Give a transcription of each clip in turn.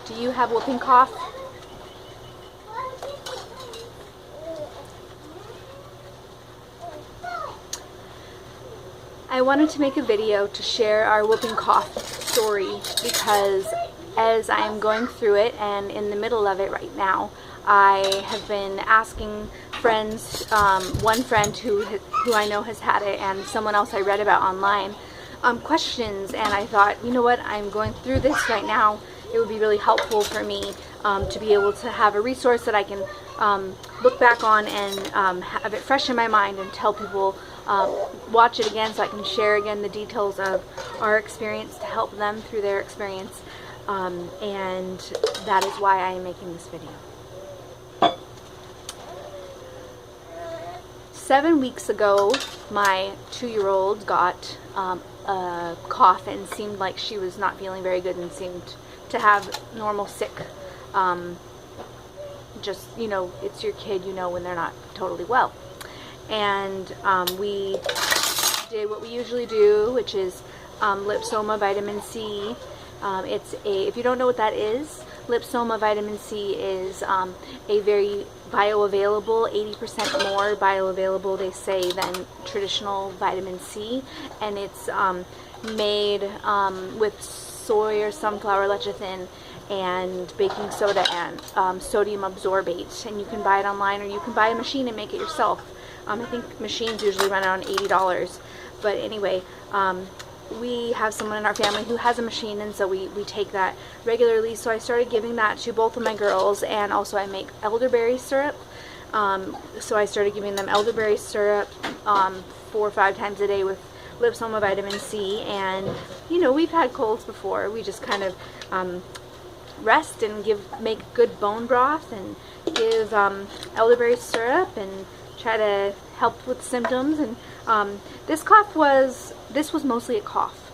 Do you have whooping cough? I wanted to make a video to share our whooping cough story because as I'm going through it and in the middle of it right now, I have been asking friends, one friend who I know has had it and someone else I read about online, questions, and I thought, you know what, I'm going through this right now. It would be really helpful for me to be able to have a resource that I can look back on and have it fresh in my mind and tell people, watch it again so I can share again the details of our experience to help them through their experience, and that is why I am making this video. 7 weeks ago, my 2-year-old got a cough and seemed like she was not feeling very good and seemed to have normal sick. Just, you know, it's your kid, you know when they're not totally well. And we did what we usually do, which is Lipsoma vitamin C. If you don't know what that is, Lipsoma vitamin C is a very bioavailable, 80% more bioavailable, they say, than traditional vitamin C. And it's made with soy or sunflower lecithin and baking soda and sodium absorbate. And you can buy it online or you can buy a machine and make it yourself. I think machines usually run around $80. But anyway, we have someone in our family who has a machine, and so we take that regularly. So I started giving that to both of my girls, and also I make elderberry syrup. So I started giving them elderberry syrup 4 or 5 times a day with Lipsoma vitamin C. And you know, we've had colds before. We just kind of rest and make good bone broth and give elderberry syrup and try to help with symptoms. And this was mostly a cough.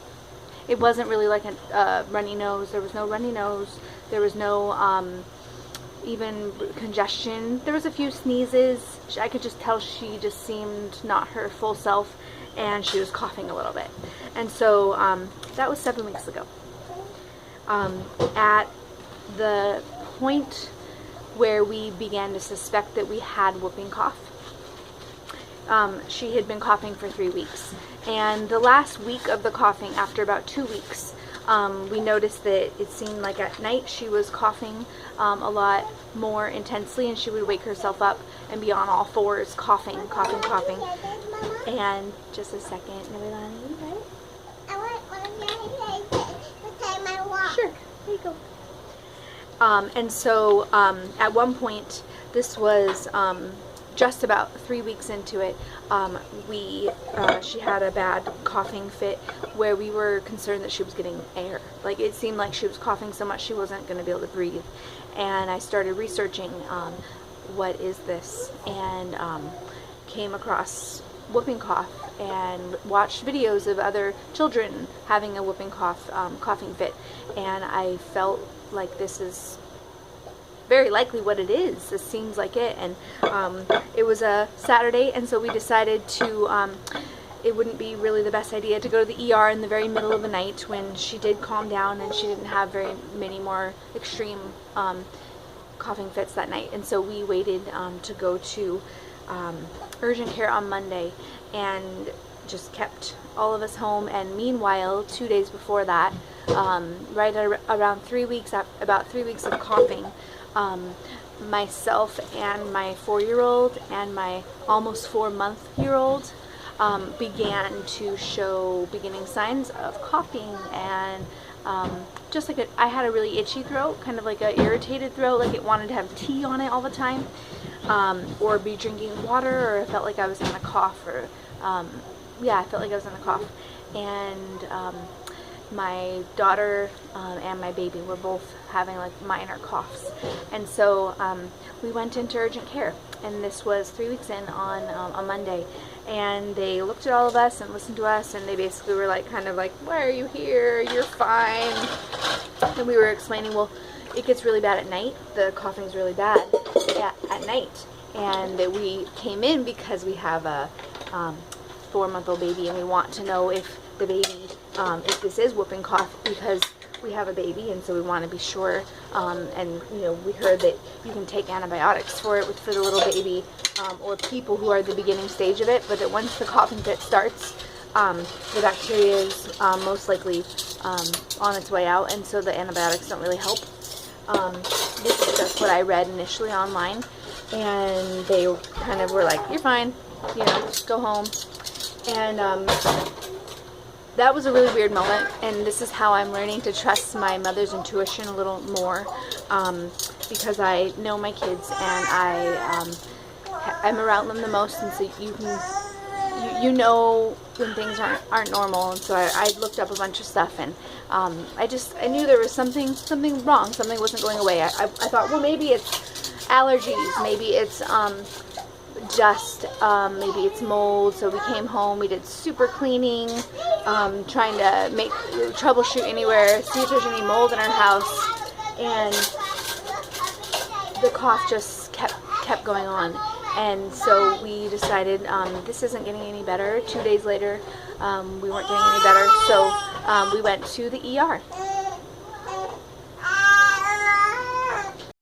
It wasn't really like a runny nose. There was no runny nose. There was no even congestion. There was a few sneezes. I could just tell she just seemed not her full self, and she was coughing a little bit. And so that was 7 weeks ago. At the point where we began to suspect that we had whooping cough, she had been coughing for 3 weeks. And the last week of the coughing, after about 2 weeks, we noticed that it seemed like at night she was coughing a lot more intensely, and she would wake herself up and be on all fours, coughing. And just a second, Noelani. I want one of your to take my walk. Sure, there you go. And so at one point, this was just about 3 weeks into it, she had a bad coughing fit where we were concerned that she was getting air. Like, it seemed like she was coughing so much she wasn't going to be able to breathe. And I started researching what is this, and came across whooping cough and watched videos of other children having a whooping cough, coughing fit. And I felt like this is very likely what it is. This seems like it. And it was a Saturday, and so we decided to it wouldn't be really the best idea to go to the ER in the very middle of the night when she did calm down and she didn't have very many more extreme coughing fits that night. And so we waited to go to urgent care on Monday and just kept all of us home. And meanwhile, 2 days before that, right around 3 weeks, about 3 weeks of coughing, myself and my 4-year-old and my almost 4-month-year-old began to show beginning signs of coughing, and just like I had a really itchy throat, kind of like an irritated throat, like it wanted to have tea on it all the time, or be drinking water, or I felt like I was gonna cough, or yeah, I felt like I was gonna cough. And my daughter and my baby were both having like minor coughs, and so we went into urgent care, and this was 3 weeks in on a Monday, and they looked at all of us and listened to us, and they basically were like, kind of like, why are you here? You're fine. And we were explaining, well, it gets really bad at night. The coughing's really bad at night, and that we came in because we have a 4-month-old baby, and we want to know if the baby, if this is whooping cough, because we have a baby, and so we want to be sure. And you know, we heard that you can take antibiotics for it for the little baby, or people who are at the beginning stage of it. But that once the coughing fit starts, the bacteria is most likely on its way out, and so the antibiotics don't really help. This is just what I read initially online, and they kind of were like, "You're fine, you know, just go home." And that was a really weird moment, and this is how I'm learning to trust my mother's intuition a little more, because I know my kids, and I'm around them the most, and so you know when things aren't normal. And so I looked up a bunch of stuff, and I knew there was something wrong. Something wasn't going away. I thought, well, maybe it's allergies, maybe it's dust, maybe it's mold. So we came home, we did super cleaning, trying to troubleshoot anywhere, see if there's any mold in our house, and the cough just kept going on. And so we decided this isn't getting any better. 2 days later, we weren't getting any better, so we went to the ER.